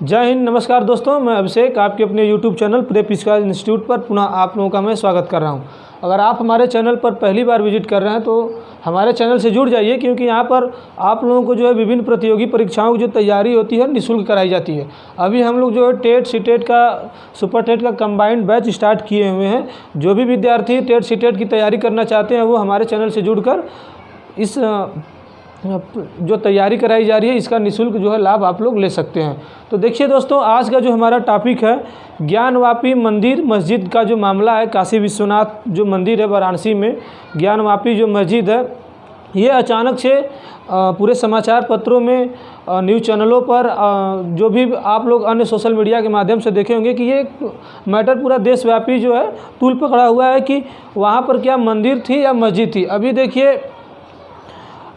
जय हिंद। नमस्कार दोस्तों, मैं अभिषेक आपके अपने YouTube channel prep sky institute पर पुनः आप लोगों का मैं स्वागत कर रहा हूं। अगर आप हमारे चैनल पर पहली बार विजिट कर रहे हैं तो हमारे चैनल से जुड़ जाइए, क्योंकि यहां पर आप लोगों को जो है विभिन्न प्रतियोगी परीक्षाओं की जो तैयारी होती है निःशुल्क कराई जाती है। अभी हम लोग जो है टेट सीटेट का सुपर टेट का कंबाइंड बैच स्टार्ट किए हुए हैं। जो भी विद्यार्थी टेट सीटेट की तैयारी करना चाहते हैं वो हमारे चैनल से जुड़कर इस जो तैयारी कराई जा रही है इसका निःशुल्क जो है लाभ आप लोग ले सकते हैं। तो देखिए दोस्तों, आज का जो हमारा टॉपिक है ज्ञानवापी मंदिर मस्जिद का जो मामला है। काशी विश्वनाथ जो मंदिर है वाराणसी में, ज्ञानवापी जो मस्जिद है, ये अचानक से पूरे समाचार पत्रों में, न्यूज़ चैनलों पर, जो भी आप लोग अन्य सोशल मीडिया के माध्यम से देखे होंगे कि ये मैटर पूरा देशव्यापी जो है तूल पकड़ा हुआ है कि वहाँ पर क्या मंदिर थी या मस्जिद थी। अभी देखिए,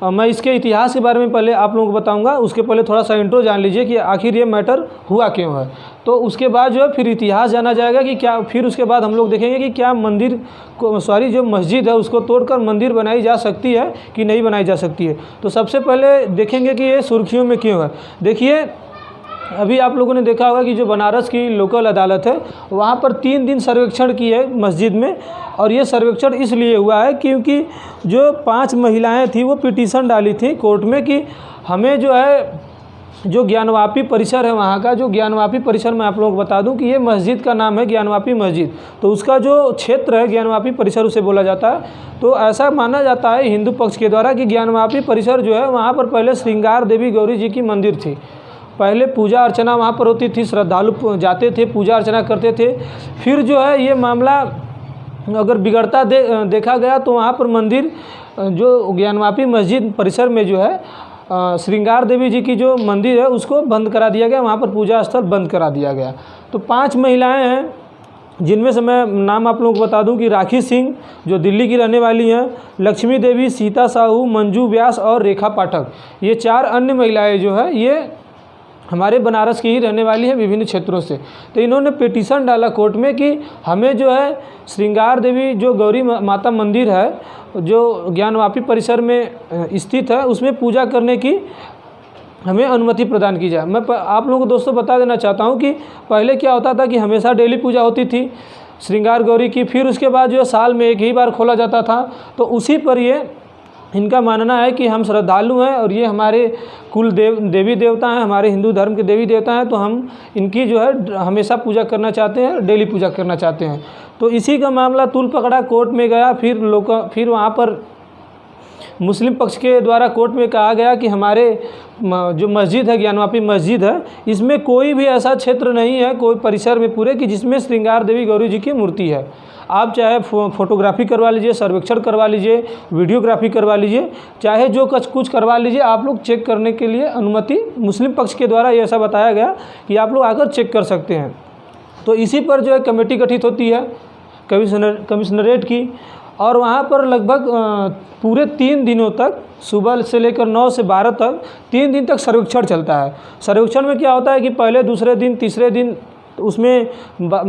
मैं इसके इतिहास के बारे में पहले आप लोगों को बताऊंगा। उसके पहले थोड़ा सा इंट्रो जान लीजिए कि आखिर ये मैटर हुआ क्यों है। तो उसके बाद जो है फिर इतिहास जाना जाएगा कि क्या, फिर उसके बाद हम लोग देखेंगे कि क्या मंदिर को जो मस्जिद है उसको तोड़कर मंदिर बनाई जा सकती है कि नहीं बनाई जा सकती है। तो सबसे पहले देखेंगे कि ये सुर्खियों में क्यों है। देखिए, अभी आप लोगों ने देखा होगा कि जो बनारस की लोकल अदालत है वहाँ पर 3 दिन सर्वेक्षण की है मस्जिद में। और ये सर्वेक्षण इसलिए हुआ है क्योंकि जो 5 महिलाएं थी वो पिटीशन डाली थी कोर्ट में कि हमें जो है जो ज्ञानवापी परिसर है वहाँ का, जो ज्ञानवापी परिसर मैं आप लोगों को बता दूं कि ये मस्जिद का नाम है ज्ञानवापी मस्जिद। तो उसका जो क्षेत्र है ज्ञानवापी परिसर उसे बोला जाता है। तो ऐसा माना जाता है हिंदू पक्ष के द्वारा कि ज्ञानवापी परिसर जो है वहाँ पर पहले श्रृंगार देवी गौरी जी की मंदिर थी। पहले पूजा अर्चना वहाँ पर होती थी, श्रद्धालु जाते थे, पूजा अर्चना करते थे। फिर जो है ये मामला अगर बिगड़ता देखा गया तो वहाँ पर मंदिर जो ज्ञानवापी मस्जिद परिसर में जो है श्रृंगार देवी जी की जो मंदिर है उसको बंद करा दिया गया, वहाँ पर पूजा स्थल बंद करा दिया गया। तो 5 महिलाएं हैं जिनमें से मैं नाम आप लोगों को बता दूं कि राखी सिंह जो दिल्ली की रहने वाली हैं, लक्ष्मी देवी, सीता साहू, मंजू व्यास और रेखा पाठक, ये 4 अन्य महिलाएँ जो है ये हमारे बनारस की ही रहने वाली है विभिन्न क्षेत्रों से। तो इन्होंने पिटीशन डाला कोर्ट में कि हमें जो है श्रृंगार देवी जो गौरी माता मंदिर है जो ज्ञानवापी परिसर में स्थित है उसमें पूजा करने की हमें अनुमति प्रदान की जाए। मैं आप लोगों को दोस्तों बता देना चाहता हूं कि पहले क्या होता था कि हमेशा डेली पूजा होती थी श्रृंगार गौरी की। फिर उसके बाद जो है साल में एक ही बार खोला जाता था। तो उसी पर ये इनका मानना है कि हम श्रद्धालु हैं और ये हमारे कुल देवी देवता हैं, हमारे हिंदू धर्म के देवी देवता हैं, तो हम इनकी जो है हमेशा पूजा करना चाहते हैं, डेली पूजा करना चाहते हैं। तो इसी का मामला तूल पकड़ा, कोर्ट में गया। फिर वहाँ पर मुस्लिम पक्ष के द्वारा कोर्ट में कहा गया कि हमारे जो मस्जिद है ज्ञानवापी मस्जिद है इसमें कोई भी ऐसा क्षेत्र नहीं है कोई परिसर में पूरे कि जिसमें श्रृंगार देवी गौरी जी की मूर्ति है। आप चाहे फोटोग्राफी करवा लीजिए, सर्वेक्षण करवा लीजिए, वीडियोग्राफी करवा लीजिए, चाहे जो कुछ करवा लीजिए, आप लोग चेक करने के लिए अनुमति मुस्लिम पक्ष के द्वारा ऐसा बताया गया कि आप लोग आकर चेक कर सकते हैं। तो इसी पर जो है कमेटी गठित होती है कमिश्नरेट की, और वहाँ पर लगभग पूरे 3 दिनों तक, सुबह से लेकर 9 से 12 तक 3 दिन तक सर्वेक्षण चलता है। सर्वेक्षण में क्या होता है कि पहले, दूसरे दिन, तीसरे दिन तो उसमें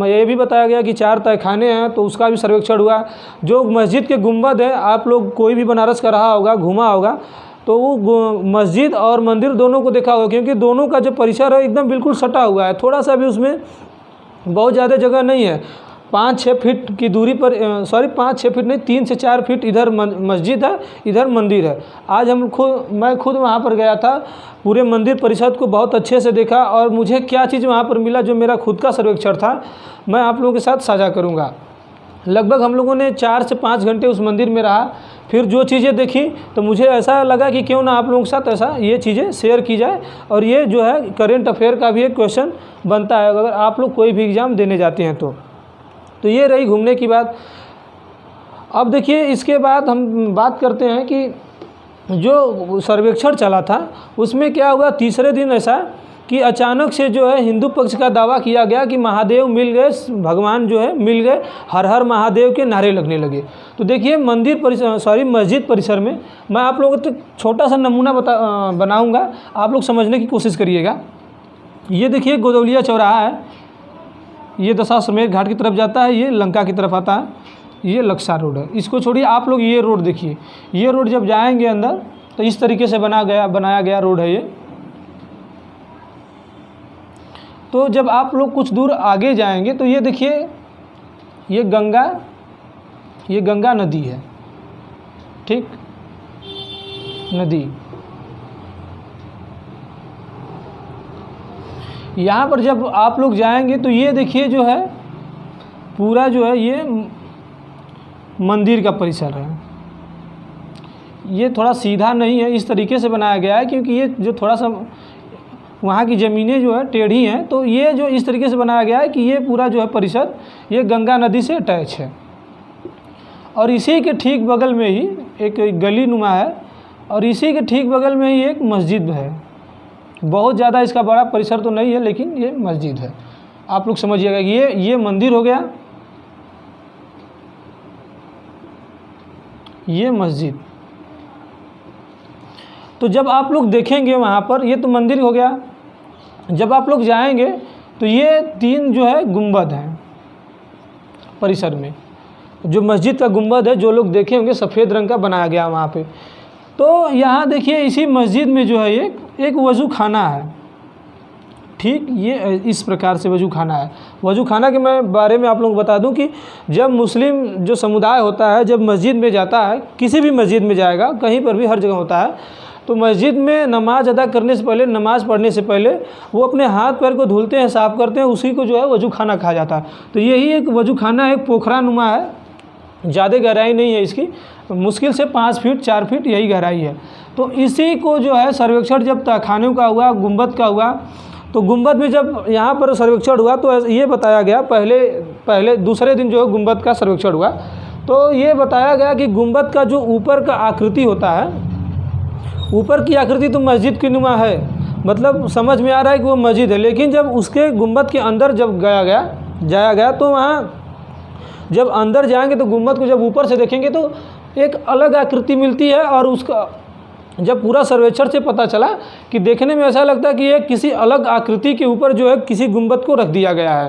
ये भी बताया गया कि 4 तहखाने हैं तो उसका भी सर्वेक्षण हुआ। जो मस्जिद के गुंबद है, आप लोग कोई भी बनारस का रहा होगा, घूमा होगा, तो वो मस्जिद और मंदिर दोनों को देखा होगा, क्योंकि दोनों का जो परिसर है एकदम बिल्कुल सटा हुआ है। थोड़ा सा भी उसमें बहुत ज़्यादा जगह नहीं है। 5-6 फीट की दूरी पर, 5-6 फीट नहीं, 3 से 4 फीट इधर मस्जिद है, इधर मंदिर है। आज मैं खुद वहाँ पर गया था, पूरे मंदिर परिसर को बहुत अच्छे से देखा, और मुझे क्या चीज़ वहाँ पर मिला जो मेरा खुद का सर्वेक्षण था मैं आप लोगों के साथ साझा करूँगा। लगभग हम लोगों ने 4 से 5 घंटे उस मंदिर में रहा। फिर जो चीज़ें देखी तो मुझे ऐसा लगा कि क्यों ना आप लोगों के साथ ऐसा ये चीज़ें शेयर की जाए, और ये जो है करेंट अफेयर का भी एक क्वेश्चन बनता है अगर आप लोग कोई भी एग्ज़ाम देने जाते हैं तो ये रही घूमने की बात। अब देखिए, इसके बाद हम बात करते हैं कि जो सर्वेक्षण चला था उसमें क्या हुआ। तीसरे दिन ऐसा कि अचानक से जो है हिंदू पक्ष का दावा किया गया कि महादेव मिल गए, भगवान जो है मिल गए, हर हर महादेव के नारे लगने लगे। तो देखिए, मस्जिद परिसर में मैं आप लोगों को छोटा सा नमूना बनाऊँगा, आप लोग समझने की कोशिश करिएगा। ये देखिए गोदौलिया चौराहा है, ये दशाश्वमेध घाट की तरफ जाता है, ये लंका की तरफ आता है, ये लक्सा रोड है। इसको छोड़िए, आप लोग ये रोड देखिए। ये रोड जब जाएंगे अंदर तो इस तरीके से बनाया गया रोड है ये। तो जब आप लोग कुछ दूर आगे जाएंगे तो ये देखिए ये गंगा नदी है, ठीक, नदी। यहाँ पर जब आप लोग जाएंगे तो ये देखिए जो है पूरा जो है ये मंदिर का परिसर है। ये थोड़ा सीधा नहीं है, इस तरीके से बनाया गया है क्योंकि ये जो थोड़ा सा वहाँ की ज़मीनें जो है टेढ़ी हैं, तो ये जो इस तरीके से बनाया गया है कि ये पूरा जो है परिसर ये गंगा नदी से अटैच है। और इसी के ठीक बगल में ही एक गली नुमा है और इसी के ठीक बगल में ही एक मस्जिद है। बहुत ज़्यादा इसका बड़ा परिसर तो नहीं है लेकिन ये मस्जिद है। आप लोग समझिएगा कि ये मंदिर हो गया, ये मस्जिद। तो जब आप लोग देखेंगे वहाँ पर, ये तो मंदिर हो गया, जब आप लोग जाएंगे तो ये 3 जो है गुंबद हैं परिसर में। जो मस्जिद का गुंबद है, जो लोग देखे होंगे सफ़ेद रंग का बनाया गया वहाँ पे। तो यहाँ देखिए इसी मस्जिद में जो है एक वज़ू खाना है, ठीक, ये इस प्रकार से वज़ू खाना है। वज़ू खाना के मैं बारे में आप लोगों को बता दूं कि जब मुस्लिम जो समुदाय होता है जब मस्जिद में जाता है, किसी भी मस्जिद में जाएगा, कहीं पर भी हर जगह होता है, तो मस्जिद में नमाज़ अदा करने से पहले, नमाज़ पढ़ने से पहले वो अपने हाथ पैर को धुलते हैं, साफ़ करते हैं, उसी को जो है वज़ू खाना कहा जाता है। तो यही एक वज़ू खाना एक पोखरा नुमा है, ज़्यादा गहराई नहीं है इसकी, मुश्किल से 5 फीट 4 फीट यही गहराई है। तो इसी को जो है सर्वेक्षण जब तहखानों का हुआ, गुंबद का हुआ, तो गुंबद में जब यहाँ पर सर्वेक्षण हुआ तो ये बताया गया, पहले दूसरे दिन जो है गुंबद का सर्वेक्षण हुआ, तो ये बताया गया कि गुंबद का जो ऊपर का आकृति होता है, ऊपर की आकृति तो मस्जिद की नुमा है, मतलब समझ में आ रहा है कि वो मस्जिद है, लेकिन जब उसके गुंबद के अंदर जब जाया गया तो वहाँ जब अंदर जाएंगे तो गुंबद को जब ऊपर से देखेंगे तो एक अलग आकृति मिलती है। और उसका जब पूरा सर्वेक्षण से पता चला कि देखने में ऐसा लगता है कि ये किसी अलग आकृति के ऊपर जो है किसी गुंबद को रख दिया गया है।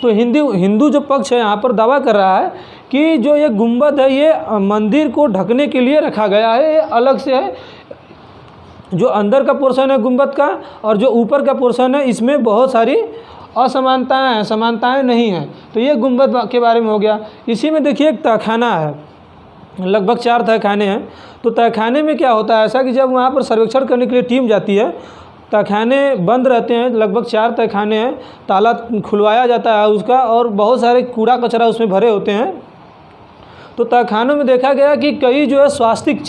तो हिंदू जो पक्ष है यहाँ पर दावा कर रहा है कि जो ये गुंबद है ये मंदिर को ढकने के लिए रखा गया है, ये अलग से है। जो अंदर का पोर्शन है गुंबद का और जो ऊपर का पोर्शन है, इसमें बहुत सारी असमानताएं हैं, समानताएं नहीं हैं। तो ये गुंबद के बारे में हो गया। इसी में देखिए एक तहखाना है, लगभग 4 तहखाने हैं। तो तहखाने में क्या होता है ऐसा कि जब वहाँ पर सर्वेक्षण करने के लिए टीम जाती है, तहखाने बंद रहते हैं, लगभग 4 तहखाने हैं, ताला खुलवाया जाता है उसका और बहुत सारे कूड़ा कचरा उसमें भरे होते हैं। तो तहखानों में देखा गया कि कई जो है स्वास्तिक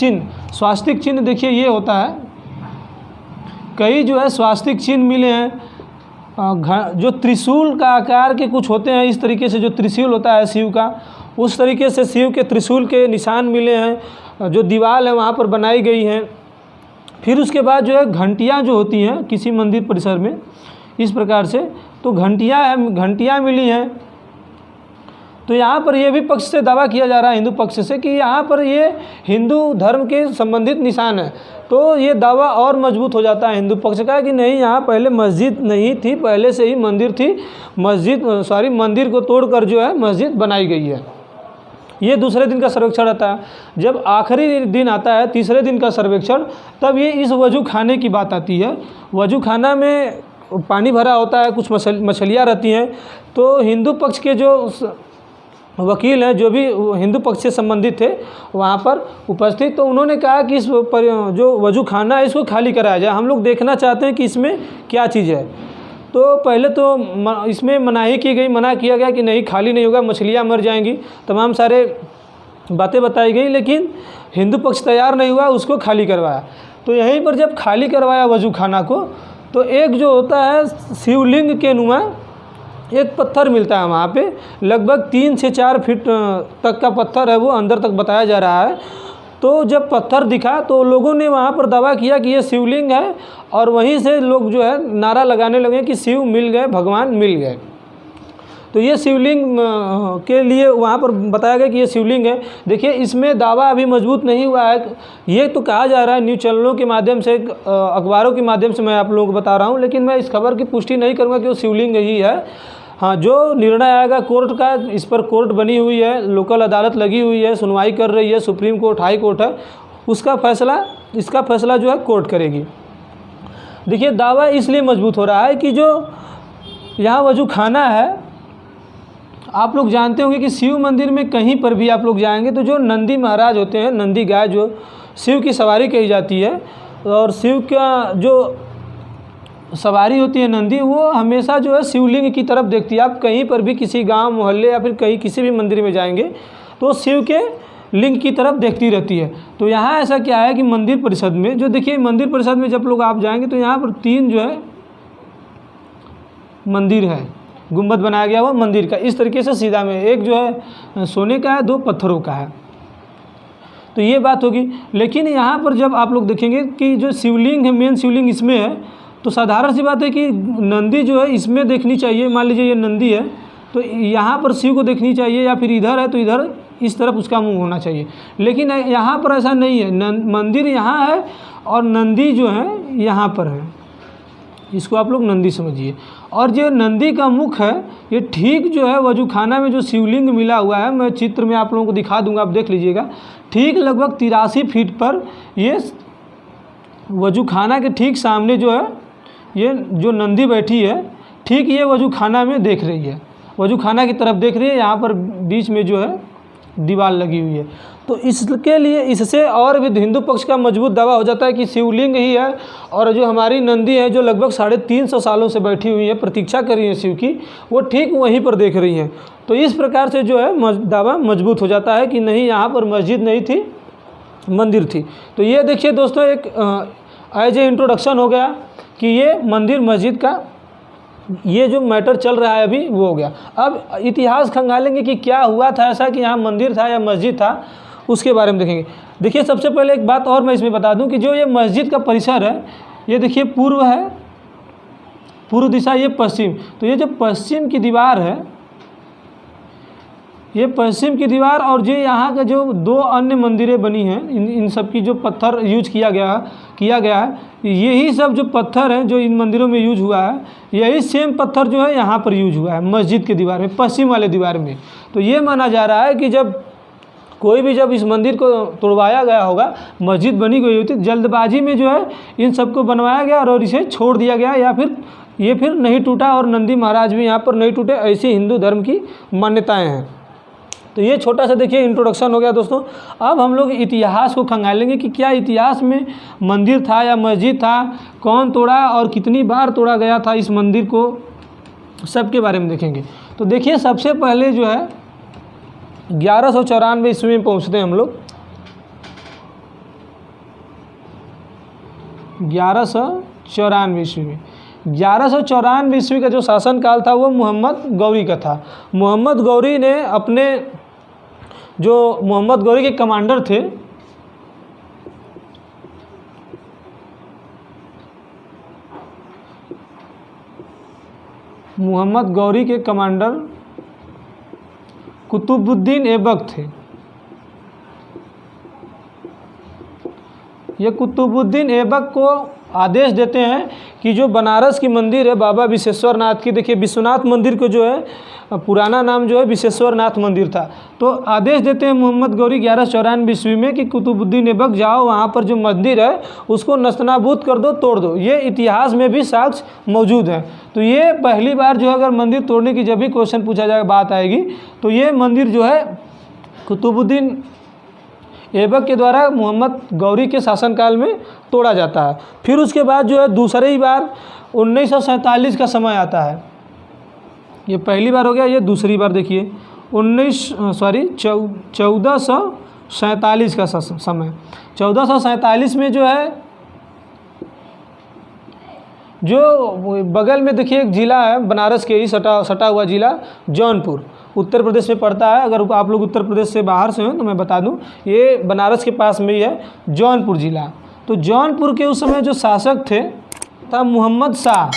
चिन्ह देखिए ये होता है, कई जो है स्वास्तिक चिन्ह मिले हैं। जो त्रिशूल का आकार के कुछ होते हैं, इस तरीके से जो त्रिशूल होता है शिव का, उस तरीके से शिव के त्रिशूल के निशान मिले हैं, जो दीवार है वहाँ पर बनाई गई हैं। फिर उसके बाद जो है घंटियाँ जो होती हैं किसी मंदिर परिसर में, इस प्रकार से तो घंटियाँ मिली हैं। तो यहाँ पर ये भी पक्ष से दावा किया जा रहा है, हिंदू पक्ष से, कि यहाँ पर ये हिंदू धर्म के संबंधित निशान है। तो ये दावा और मजबूत हो जाता है हिंदू पक्ष का कि नहीं, यहाँ पहले मस्जिद नहीं थी, पहले से ही मंदिर थी, मंदिर को तोड़कर जो है मस्जिद बनाई गई है। ये दूसरे दिन का सर्वेक्षण आता है। जब आखिरी दिन आता है, तीसरे दिन का सर्वेक्षण, तब ये इस वजू खाने की बात आती है। वजू खाना में पानी भरा होता है, कुछ मछलियाँ रहती हैं। तो हिंदू पक्ष के जो वकील हैं, जो भी हिंदू पक्ष से संबंधित थे वहाँ पर उपस्थित, तो उन्होंने कहा कि इस जो वजू खाना है इसको खाली कराया जाए, हम लोग देखना चाहते हैं कि इसमें क्या चीज़ है। तो पहले तो इसमें मनाही की गई, मना किया गया कि नहीं खाली नहीं होगा, मछलियाँ मर जाएंगी, तमाम सारे बातें बताई गई, लेकिन हिंदू पक्ष तैयार नहीं हुआ, उसको खाली करवाया। तो यहीं पर जब खाली करवाया वजू खाना को, तो एक जो होता है शिवलिंग के नुमा एक पत्थर मिलता है वहाँ पे, लगभग 3 से 4 फीट तक का पत्थर है, वो अंदर तक बताया जा रहा है। तो जब पत्थर दिखा तो लोगों ने वहाँ पर दावा किया कि ये शिवलिंग है, और वहीं से लोग जो है नारा लगाने लगे कि शिव मिल गए, भगवान मिल गए। तो ये शिवलिंग के लिए वहाँ पर बताया गया कि ये शिवलिंग है। देखिए इसमें दावा अभी मजबूत नहीं हुआ है, ये तो कहा जा रहा है न्यूज़ चैनलों के माध्यम से, अखबारों के माध्यम से मैं आप लोगों को बता रहा हूँ, लेकिन मैं इस खबर की पुष्टि नहीं करूँगा कि वो शिवलिंग ही है। हाँ, जो निर्णय आएगा कोर्ट का, इस पर कोर्ट बनी हुई है, लोकल अदालत लगी हुई है, सुनवाई कर रही है, सुप्रीम कोर्ट, हाई कोर्ट है, इसका फैसला जो है कोर्ट करेगी। देखिए दावा इसलिए मजबूत हो रहा है कि जो यहाँ वजू खाना है। आप लोग जानते होंगे कि शिव मंदिर में कहीं पर भी आप लोग जाएंगे तो जो नंदी महाराज होते हैं, नंदी गाय जो शिव की सवारी कही जाती है, और शिव का जो सवारी होती है नंदी, वो हमेशा जो है शिवलिंग की तरफ देखती है। आप कहीं पर भी किसी गांव मोहल्ले या फिर कहीं किसी भी मंदिर में जाएंगे तो शिव के लिंग की तरफ देखती रहती है। तो यहाँ ऐसा क्या है कि मंदिर परिषद में जो देखिए, मंदिर परिषद में जब लोग आप जाएंगे तो यहाँ पर 3 जो है मंदिर है, गुंबद बनाया गया हुआ मंदिर का, इस तरीके से सीधा में। एक जो है सोने का है, 2 पत्थरों का है। तो ये बात होगी। लेकिन यहाँ पर जब आप लोग देखेंगे कि जो शिवलिंग है, मेन शिवलिंग इसमें है, तो साधारण सी बात है कि नंदी जो है इसमें देखनी चाहिए। मान लीजिए ये नंदी है तो यहाँ पर शिव को देखनी चाहिए, या फिर इधर है तो इधर इस तरफ उसका मुंह होना चाहिए। लेकिन यहाँ पर ऐसा नहीं है, मंदिर यहाँ है और नंदी जो है यहाँ पर है। इसको आप लोग नंदी समझिए। और जो नंदी का मुख है ये ठीक जो है वजूखाना में जो शिवलिंग मिला हुआ है, मैं चित्र में आप लोगों को दिखा दूंगा, आप देख लीजिएगा। ठीक लगभग 83 फीट पर ये वजूखाना के ठीक सामने जो है ये जो नंदी बैठी है, ठीक ये वजूखाना में देख रही है, वजूखाना की तरफ देख रही है। यहाँ पर बीच में जो है दीवार लगी हुई है। तो इसके लिए इससे और भी हिंदू पक्ष का मजबूत दावा हो जाता है कि शिवलिंग ही है, और जो हमारी नंदी है जो लगभग 350 सालों से बैठी हुई है, प्रतीक्षा कर रही है शिव की, वो ठीक वहीं पर देख रही हैं। तो इस प्रकार से जो है दावा मजबूत हो जाता है कि नहीं, यहाँ पर मस्जिद नहीं थी, मंदिर थी। तो ये देखिए दोस्तों, एक एज ए इंट्रोडक्शन हो गया कि ये मंदिर मस्जिद का ये जो मैटर चल रहा है अभी वो हो गया। अब इतिहास खंगालेंगे कि क्या हुआ था ऐसा कि यहाँ मंदिर था या मस्जिद था, उसके बारे में देखेंगे। देखिए सबसे पहले एक बात और मैं इसमें बता दूं कि जो ये मस्जिद का परिसर है, ये देखिए पूर्व है, पूर्व दिशा, ये पश्चिम। तो ये जो पश्चिम की दीवार है, ये पश्चिम की दीवार, और जो यहाँ का जो 2 अन्य मंदिरें बनी हैं, इन सब की जो पत्थर यूज किया गया है, यही सब जो पत्थर हैं जो इन मंदिरों में यूज हुआ है, यही सेम पत्थर जो है यहाँ पर यूज हुआ है मस्जिद की दीवार में, पश्चिम वाले दीवार में। तो ये माना जा रहा है कि जब इस मंदिर को तोड़वाया गया होगा, मस्जिद बनी गई होती, जल्दबाजी में जो है इन सबको बनवाया गया और इसे छोड़ दिया गया, या फिर ये फिर नहीं टूटा और नंदी महाराज भी यहाँ पर नहीं टूटे। ऐसी हिंदू धर्म की मान्यताएँ हैं। तो ये छोटा सा देखिए इंट्रोडक्शन हो गया दोस्तों। अब हम लोग इतिहास को खंगालेंगे कि क्या इतिहास में मंदिर था या मस्जिद था, कौन तोड़ा और कितनी बार तोड़ा गया था इस मंदिर को, सबके बारे में देखेंगे। तो देखिए सबसे पहले जो है 1194 ईस्वी में पहुँचते हैं हम लोग। 1194 ईस्वी में, 1194 ईस्वी का जो शासनकाल था वो मोहम्मद गौरी का था। मोहम्मद गौरी ने अपने जो मोहम्मद गौरी के कमांडर थे, मोहम्मद गौरी के कमांडर कुतुबुद्दीन ऐबक थे। ये कुतुबुद्दीन ऐबक को आदेश देते हैं कि जो बनारस की मंदिर है बाबा विश्वेश्वर नाथ की, देखिए विश्वनाथ मंदिर को जो है पुराना नाम जो है विश्वेश्वर नाथ मंदिर था। तो आदेश देते हैं मोहम्मद गौरी 1194 ईस्वी में कि कुतुबुद्दीन ऐबक जाओ वहाँ पर जो मंदिर है उसको नस्तनाबूद कर दो, तोड़ दो। ये इतिहास में भी साक्ष्य मौजूद है। तो ये पहली बार जो है अगर मंदिर तोड़ने की जब भी क्वेश्चन पूछा जाएगा, बात आएगी, तो ये मंदिर जो है कुतुबुद्दीन ऐबक के द्वारा मोहम्मद गौरी के शासनकाल में तोड़ा जाता है। फिर उसके बाद जो है दूसरी बार 1947 का समय आता है। ये पहली बार हो गया, ये दूसरी बार देखिए 1447 का समय। 1447 में जो है, जो बगल में देखिए एक ज़िला है बनारस के ही सटा हुआ ज़िला जौनपुर, उत्तर प्रदेश में पड़ता है। अगर आप लोग उत्तर प्रदेश से बाहर से हैं तो मैं बता दूं, ये बनारस के पास में ही है जौनपुर ज़िला। तो जौनपुर के उस समय जो शासक थे था मोहम्मद शाह।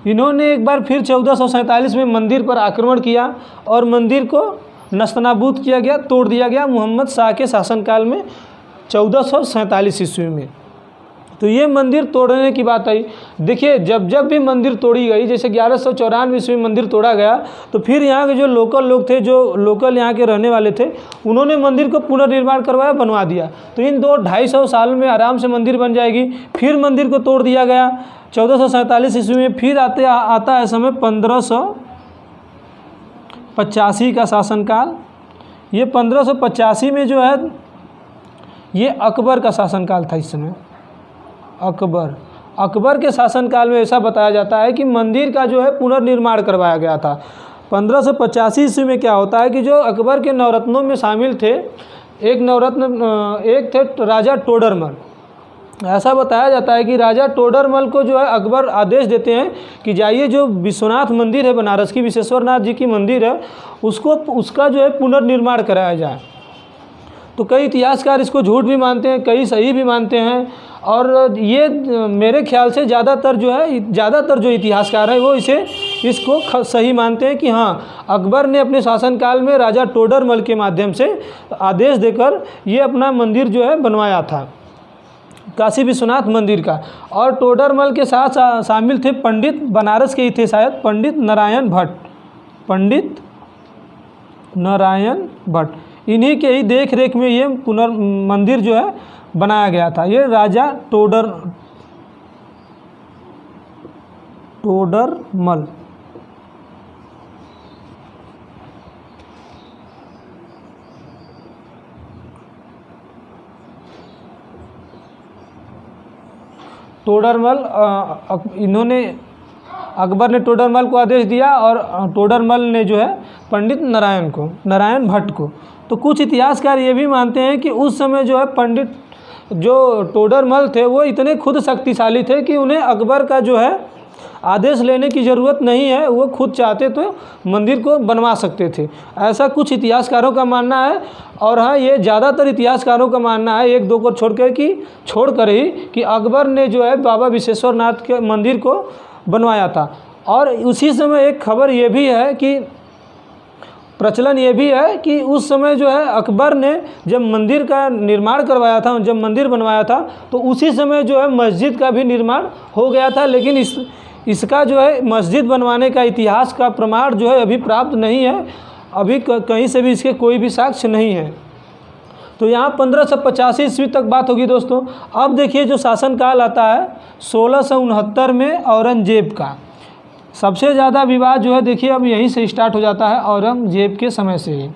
इन्होंने एक बार फिर 1447 में मंदिर पर आक्रमण किया और मंदिर को नस्तनाबूद किया गया, तोड़ दिया गया मोहम्मद शाह के शासनकाल में 1447 ईस्वी में। तो ये मंदिर तोड़ने की बात आई। देखिए जब जब भी मंदिर तोड़ी गई, जैसे 1194 ईस्वी में मंदिर तोड़ा गया, तो फिर यहाँ के जो लोकल लोग थे, जो लोकल यहाँ के रहने वाले थे, उन्होंने मंदिर को पुनर्निर्माण करवाया, बनवा दिया। तो इन 2-250 साल में आराम से मंदिर बन जाएगी। फिर मंदिर को तोड़ दिया गया 1447 ईस्वी में। फिर आता है समय 1585 का शासनकाल। ये 1585 में जो है ये अकबर का शासनकाल था। इस समय अकबर के शासनकाल में ऐसा बताया जाता है कि मंदिर का जो है पुनर्निर्माण करवाया गया था। 1585 ईस्वी में क्या होता है कि जो अकबर के नवरत्नों में शामिल थे, एक थे राजा टोडरमल। ऐसा बताया जाता है कि राजा टोडरमल को जो है अकबर आदेश देते हैं कि जाइए जो विश्वनाथ मंदिर है, बनारस की विश्वेश्वरनाथ जी की मंदिर है, उसका जो है पुनर्निर्माण कराया जाए। तो कई इतिहासकार इसको झूठ भी मानते हैं, कई सही भी मानते हैं। और ये मेरे ख्याल से ज़्यादातर जो इतिहासकार हैं वो इसको सही मानते हैं कि हाँ, अकबर ने अपने शासनकाल में राजा टोडरमल के माध्यम से आदेश देकर ये अपना मंदिर जो है बनवाया था, काशी विश्वनाथ मंदिर का। और टोडरमल के साथ शामिल थे पंडित, बनारस के ही थे शायद, पंडित नारायण भट्ट। इन्हीं के ही देख रेख में ये मंदिर जो है बनाया गया था। ये राजा टोडरमल। अकबर ने टोडरमल को आदेश दिया और टोडरमल ने जो है पंडित नारायण भट्ट को। तो कुछ इतिहासकार ये भी मानते हैं कि उस समय जो है पंडित जो टोडरमल थे वो इतने खुद शक्तिशाली थे कि उन्हें अकबर का जो है आदेश लेने की ज़रूरत नहीं है, वो खुद चाहते तो मंदिर को बनवा सकते थे। ऐसा कुछ इतिहासकारों का मानना है। और हाँ, ये ज़्यादातर इतिहासकारों का मानना है, 1-2 को छोड़कर ही कि अकबर ने जो है बाबा विश्वेश्वरनाथ के मंदिर को बनवाया था। और उसी समय एक खबर ये भी है कि प्रचलन ये भी है कि उस समय जो है अकबर ने जब मंदिर का निर्माण करवाया था, जब मंदिर बनवाया था, तो उसी समय जो है मस्जिद का भी निर्माण हो गया था। लेकिन इसका जो है मस्जिद बनवाने का इतिहास का प्रमाण जो है अभी प्राप्त नहीं है, अभी कहीं से भी इसके कोई भी साक्ष्य नहीं है। तो यहाँ 1585 ईस्वी तक बात होगी दोस्तों। अब देखिए जो शासनकाल आता है 1669 में औरंगजेब का। सबसे ज़्यादा विवाद जो है देखिए अब यहीं से स्टार्ट हो जाता है, औरंगजेब के समय से ही।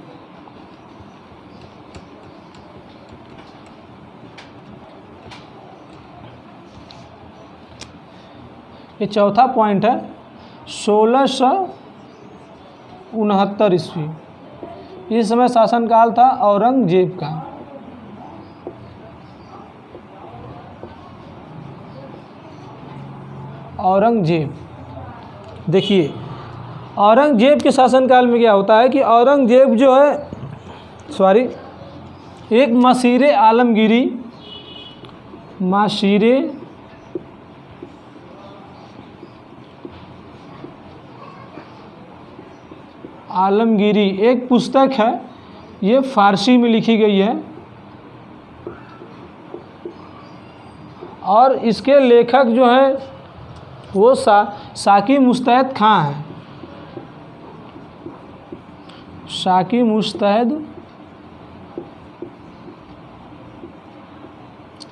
ये चौथा पॉइंट है, 1669 ईस्वी, इस समय शासनकाल था औरंगजेब का। औरंगजेब, देखिए औरंगजेब के शासनकाल में क्या होता है कि औरंगजेब जो है एक मशीरे आलमगीरी एक पुस्तक है, ये फारसी में लिखी गई है और इसके लेखक जो हैं वो साकी मुस्तैद खां हैं। साकी मुस्तैद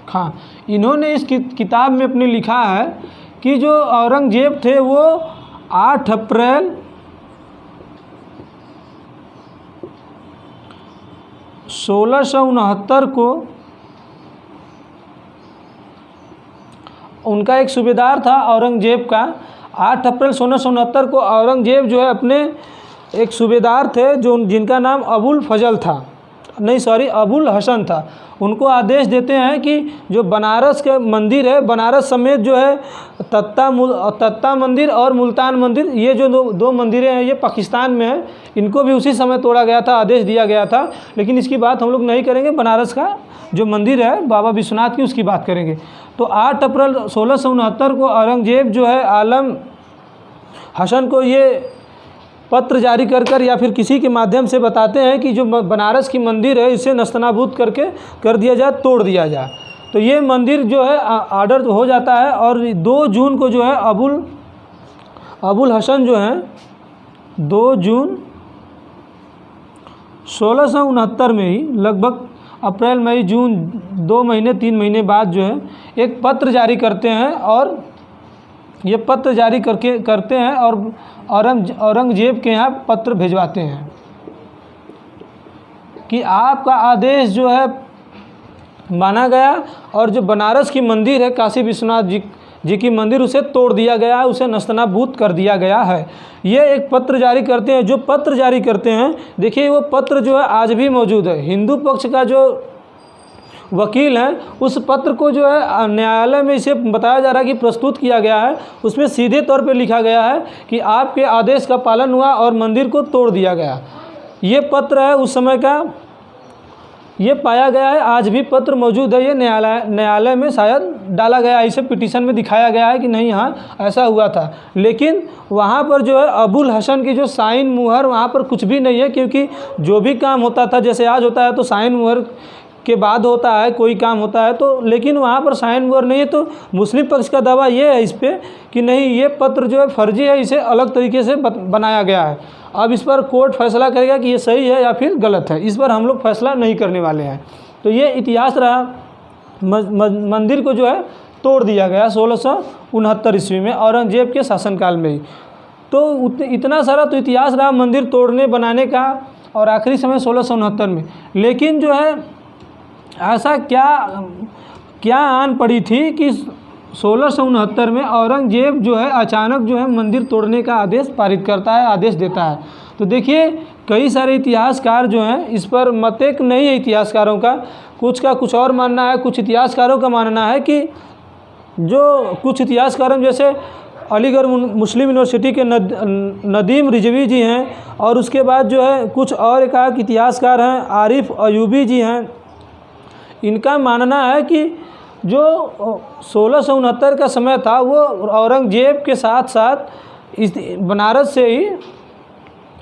खां, इन्होंने इस किताब में अपने लिखा है कि जो औरंगजेब थे वो 8 अप्रैल 1669 को, उनका एक सूबेदार था औरंगजेब का, 8 अप्रैल 1669 को औरंगजेब जो है अपने एक सूबेदार थे जिनका नाम अबुल हसन था, उनको आदेश देते हैं कि जो बनारस के मंदिर है, बनारस समेत जो है तत्ता मंदिर और मुल्तान मंदिर, ये जो दो मंदिरें हैं ये पाकिस्तान में है, इनको भी उसी समय तोड़ा गया था, आदेश दिया गया था। लेकिन इसकी बात हम लोग नहीं करेंगे, बनारस का जो मंदिर है बाबा विश्वनाथ की उसकी बात करेंगे। तो 8 अप्रैल 1669 को औरंगजेब जो है आलम हसन को ये पत्र जारी कर या फिर किसी के माध्यम से बताते हैं कि जो बनारस की मंदिर है इसे नस्तनाबूद कर दिया जाए, तोड़ दिया जाए। तो ये मंदिर जो है ऑर्डर हो जाता है और 2 जून को जो है अबुल हसन जो है 2 जून 1669 में ही लगभग अप्रैल मई जून 2 महीने 3 महीने बाद जो है एक पत्र जारी करते हैं और ये पत्र जारी करते हैं और औरंगजेब के यहाँ पत्र भिजवाते हैं कि आपका आदेश जो है माना गया और जो बनारस की मंदिर है काशी विश्वनाथ जी की मंदिर उसे तोड़ दिया गया है, उसे नस्तनाबूद कर दिया गया है। ये एक पत्र जारी करते हैं। जो पत्र जारी करते हैं देखिए वो पत्र जो है आज भी मौजूद है। हिंदू पक्ष का जो वकील है उस पत्र को जो है न्यायालय में इसे बताया जा रहा है कि प्रस्तुत किया गया है। उसमें सीधे तौर पे लिखा गया है कि आपके आदेश का पालन हुआ और मंदिर को तोड़ दिया गया। ये पत्र है उस समय का, ये पाया गया है, आज भी पत्र मौजूद है। ये न्यायालय में शायद डाला गया है, इसे पिटीशन में दिखाया गया है कि नहीं हाँ ऐसा हुआ था। लेकिन वहाँ पर जो है अबुल हसन की जो साइन मुहर वहाँ पर कुछ भी नहीं है, क्योंकि जो भी काम होता था जैसे आज होता है तो साइन मुहर के बाद होता है कोई काम होता है तो, लेकिन वहाँ पर साइन मुहर नहीं है। तो मुस्लिम पक्ष का दावा ये है इस पर कि नहीं ये पत्र जो है फर्जी है, इसे अलग तरीके से बनाया गया है। अब इस पर कोर्ट फैसला करेगा कि ये सही है या फिर गलत है, इस पर हम लोग फैसला नहीं करने वाले हैं। तो ये इतिहास रहा। मंदिर को जो है तोड़ दिया गया 1669 ईस्वी में औरंगजेब के शासनकाल में ही। तो इतना सारा तो इतिहास रहा मंदिर तोड़ने बनाने का, और आखिरी समय 1669 में। लेकिन जो है ऐसा क्या आन पड़ी थी कि 1669 में औरंगजेब जो है अचानक जो है मंदिर तोड़ने का आदेश पारित करता है, आदेश देता है। तो देखिए कई सारे इतिहासकार जो हैं इस पर मत एक नहीं है इतिहासकारों का कुछ और मानना है। कुछ इतिहासकारों का मानना है कि जो कुछ इतिहासकारों जैसे अलीगढ़ मुस्लिम यूनिवर्सिटी के नदीम रिजवी जी हैं, और उसके बाद जो है कुछ और एक इतिहासकार हैं आरिफ अयूबी जी हैं। इनका मानना है कि जो 1669 का समय था वो औरंगजेब के साथ साथ इस बनारस से ही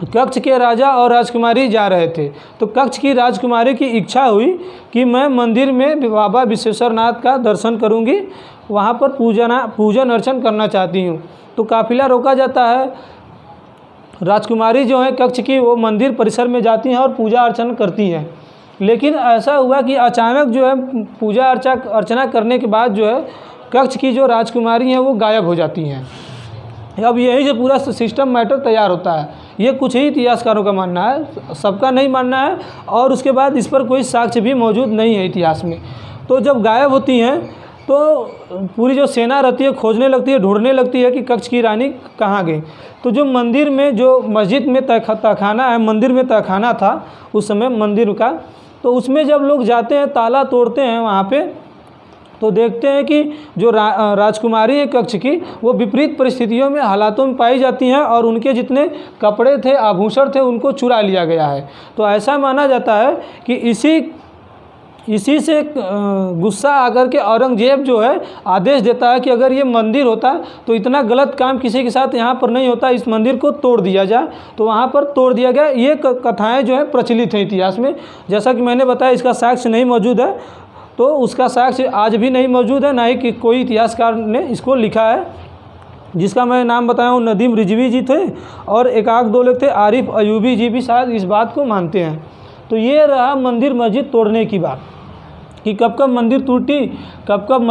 कच्छ के राजा और राजकुमारी जा रहे थे। तो कच्छ की राजकुमारी की इच्छा हुई कि मैं मंदिर में बाबा विश्वेश्वरनाथ का दर्शन करूंगी, वहाँ पर पूजन अर्चन करना चाहती हूँ। तो काफिला रोका जाता है। राजकुमारी जो है कच्छ की वो मंदिर परिसर में जाती हैं और पूजा अर्चना करती हैं। लेकिन ऐसा हुआ कि अचानक जो है पूजा अर्चना करने के बाद जो है कच्छ की जो राजकुमारी हैं वो गायब हो जाती हैं। अब यही से पूरा सिस्टम मैटर तैयार होता है। ये कुछ ही इतिहासकारों का मानना है, सबका नहीं मानना है। और उसके बाद इस पर कोई साक्ष्य भी मौजूद नहीं है इतिहास में। तो जब गायब होती हैं तो पूरी जो सेना रहती है खोजने लगती है, ढूंढने लगती है कि कच्छ की रानी कहाँ गई। तो जो मंदिर में जो मस्जिद में तहखाना है, मंदिर में तहखाना था उस समय मंदिर का, तो उसमें जब लोग जाते हैं ताला तोड़ते हैं वहाँ पे, तो देखते हैं कि जो राजकुमारी है कच्छ की वो विपरीत परिस्थितियों में हालातों में पाई जाती हैं और उनके जितने कपड़े थे आभूषण थे उनको चुरा लिया गया है। तो ऐसा माना जाता है कि इसी से गुस्सा आकर के औरंगजेब जो है आदेश देता है कि अगर ये मंदिर होता तो इतना गलत काम किसी के साथ यहाँ पर नहीं होता, इस मंदिर को तोड़ दिया जाए। तो वहाँ पर तोड़ दिया गया। ये कथाएं जो है प्रचलित हैं इतिहास में। जैसा कि मैंने बताया इसका साक्ष्य नहीं मौजूद है, तो उसका साक्ष्य आज भी नहीं मौजूद है, ना ही कि कोई इतिहासकार ने इसको लिखा है। जिसका मैं नाम बताया हूँ नदीम रिजवी जी थे और एक आध दो लोग थे आरिफ अयूबी जी भी शायद इस बात को मानते हैं। तो ये रहा मंदिर मस्जिद तोड़ने की बात कि कब कब मंदिर टूटी, कब कब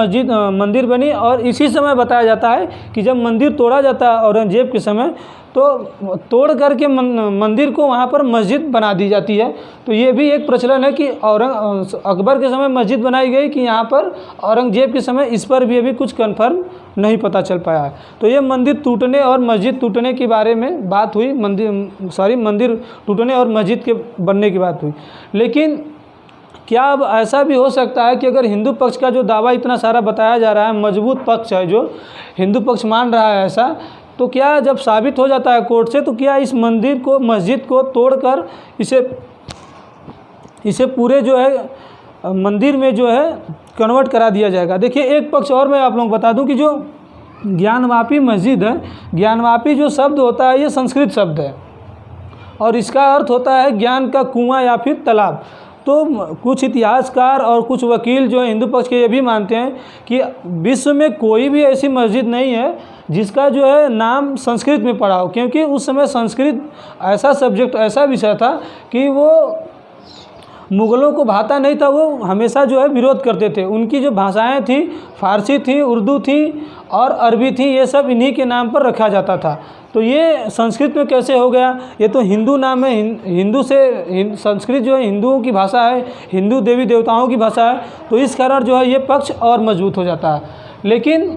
मंदिर बनी। और इसी समय बताया जाता है कि जब मंदिर तोड़ा जाता है औरंगजेब के समय, तो तोड़ करके मंदिर को वहाँ पर मस्जिद बना दी जाती है। तो ये भी एक प्रचलन है कि अकबर के समय मस्जिद बनाई गई कि यहाँ पर औरंगजेब के समय, इस पर भी अभी कुछ कंफर्म नहीं पता चल पाया है। तो ये मंदिर टूटने और मस्जिद टूटने के बारे में बात हुई, मंदिर टूटने और मस्जिद के बनने की बात हुई। लेकिन क्या अब ऐसा भी हो सकता है कि अगर हिंदू पक्ष का जो दावा इतना सारा बताया जा रहा है, मजबूत पक्ष है जो हिंदू पक्ष मान रहा है ऐसा, तो क्या जब साबित हो जाता है कोर्ट से, तो क्या इस मंदिर को मस्जिद को तोड़कर इसे पूरे जो है मंदिर में जो है कन्वर्ट करा दिया जाएगा। देखिए एक पक्ष और मैं आप लोगों को बता दूं कि जो ज्ञानवापी मस्जिद है, ज्ञानवापी जो शब्द होता है ये संस्कृत शब्द है और इसका अर्थ होता है ज्ञान का कुआं या फिर तालाब। तो कुछ इतिहासकार और कुछ वकील जो है हिंदू पक्ष के ये भी मानते हैं कि विश्व में कोई भी ऐसी मस्जिद नहीं है जिसका जो है नाम संस्कृत में पढ़ा हो, क्योंकि उस समय संस्कृत ऐसा सब्जेक्ट, ऐसा विषय था कि वो मुग़लों को भाता नहीं था, वो हमेशा जो है विरोध करते थे। उनकी जो भाषाएं थी, फारसी थी, उर्दू थी और अरबी थी, ये सब इन्हीं के नाम पर रखा जाता था। तो ये संस्कृत में कैसे हो गया? ये तो हिंदू नाम है, हिंदू से संस्कृत जो है हिंदुओं की भाषा है, हिंदू देवी देवताओं की भाषा है, तो इस कारण जो है ये पक्ष और मजबूत हो जाता है। लेकिन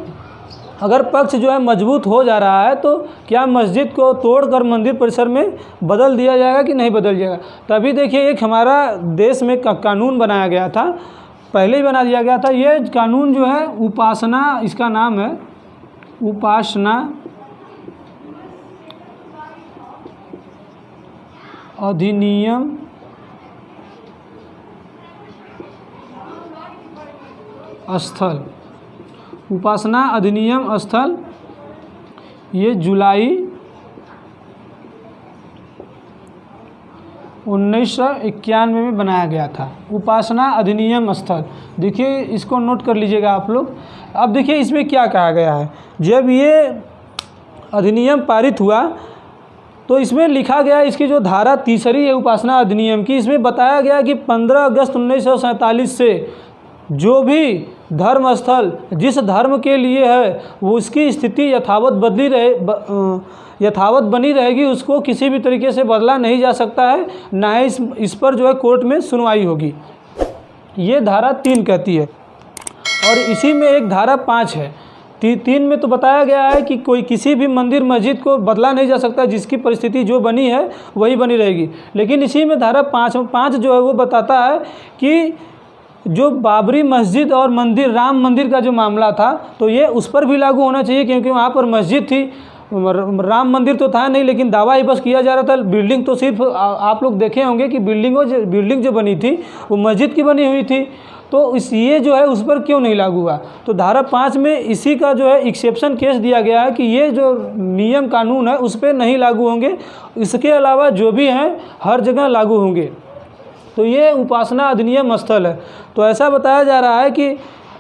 अगर पक्ष जो है मजबूत हो जा रहा है तो क्या मस्जिद को तोड़कर मंदिर परिसर में बदल दिया जाएगा कि नहीं बदल जाएगा? तभी देखिए, एक हमारा देश में कानून बनाया गया था, पहले ही बना दिया गया था। ये कानून जो है उपासना, इसका नाम है उपासना अधिनियम स्थल, उपासना अधिनियम स्थल, ये जुलाई 1991 में बनाया गया था, उपासना अधिनियम स्थल। देखिए, इसको नोट कर लीजिएगा आप लोग। अब देखिए इसमें क्या कहा गया है। जब ये अधिनियम पारित हुआ तो इसमें लिखा गया, इसकी जो धारा 3 है उपासना अधिनियम की, इसमें बताया गया कि 15 अगस्त 1947 से जो भी धर्म स्थल जिस धर्म के लिए है वो उसकी स्थिति यथावत बनी रहेगी, उसको किसी भी तरीके से बदला नहीं जा सकता है, ना ही इस पर जो है कोर्ट में सुनवाई होगी। ये धारा 3 कहती है। और इसी में एक धारा 5 है। 3 में तो बताया गया है कि कोई किसी भी मंदिर मस्जिद को बदला नहीं जा सकता, जिसकी परिस्थिति जो बनी है वही बनी रहेगी। लेकिन इसी में धारा 5 जो है वो बताता है कि जो बाबरी मस्जिद और मंदिर, राम मंदिर का जो मामला था, तो ये उस पर भी लागू होना चाहिए, क्योंकि वहाँ पर मस्जिद थी, राम मंदिर तो था नहीं, लेकिन दावा ही बस किया जा रहा था। बिल्डिंग तो सिर्फ आप लोग देखे होंगे कि बिल्डिंग जो बनी थी वो मस्जिद की बनी हुई थी, तो ये जो है उस पर क्यों नहीं लागू हुआ? तो धारा 5 में इसी का जो है एक्सेप्शन केस दिया गया है कि ये जो नियम कानून है उस पर नहीं लागू होंगे, इसके अलावा जो भी हैं हर जगह लागू होंगे। तो ये उपासना अधिनियम स्थल है। तो ऐसा बताया जा रहा है कि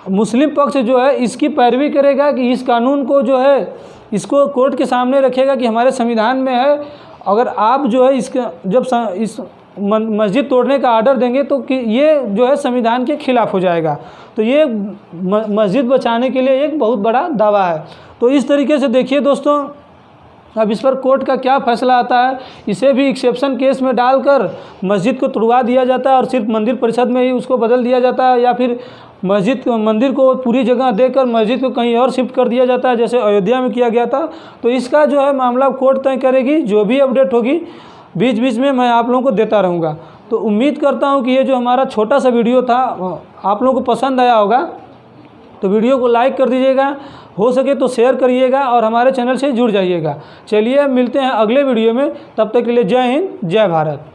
मुस्लिम पक्ष जो है इसकी पैरवी करेगा, कि इस कानून को जो है इसको कोर्ट के सामने रखेगा कि हमारे संविधान में है, अगर आप जो है इसका जब इस मस्जिद तोड़ने का आर्डर देंगे तो कि ये जो है संविधान के खिलाफ हो जाएगा। तो ये मस्जिद बचाने के लिए एक बहुत बड़ा दावा है। तो इस तरीके से देखिए दोस्तों, अब इस पर कोर्ट का क्या फैसला आता है। इसे भी एक्सेप्शन केस में डालकर मस्जिद को तुड़वा दिया जाता है और सिर्फ मंदिर परिषद में ही उसको बदल दिया जाता है, या फिर मंदिर को पूरी जगह देकर मस्जिद को कहीं और शिफ्ट कर दिया जाता है, जैसे अयोध्या में किया गया था। तो इसका जो है मामला कोर्ट तय करेगी। जो भी अपडेट होगी बीच बीच में मैं आप लोगों को देता रहूँगा। तो उम्मीद करता हूँ कि ये जो हमारा छोटा सा वीडियो था आप लोगों को पसंद आया होगा। तो वीडियो को लाइक कर दीजिएगा, हो सके तो शेयर करिएगा और हमारे चैनल से जुड़ जाइएगा। चलिए मिलते हैं अगले वीडियो में, तब तक के लिए जय हिंद, जय भारत।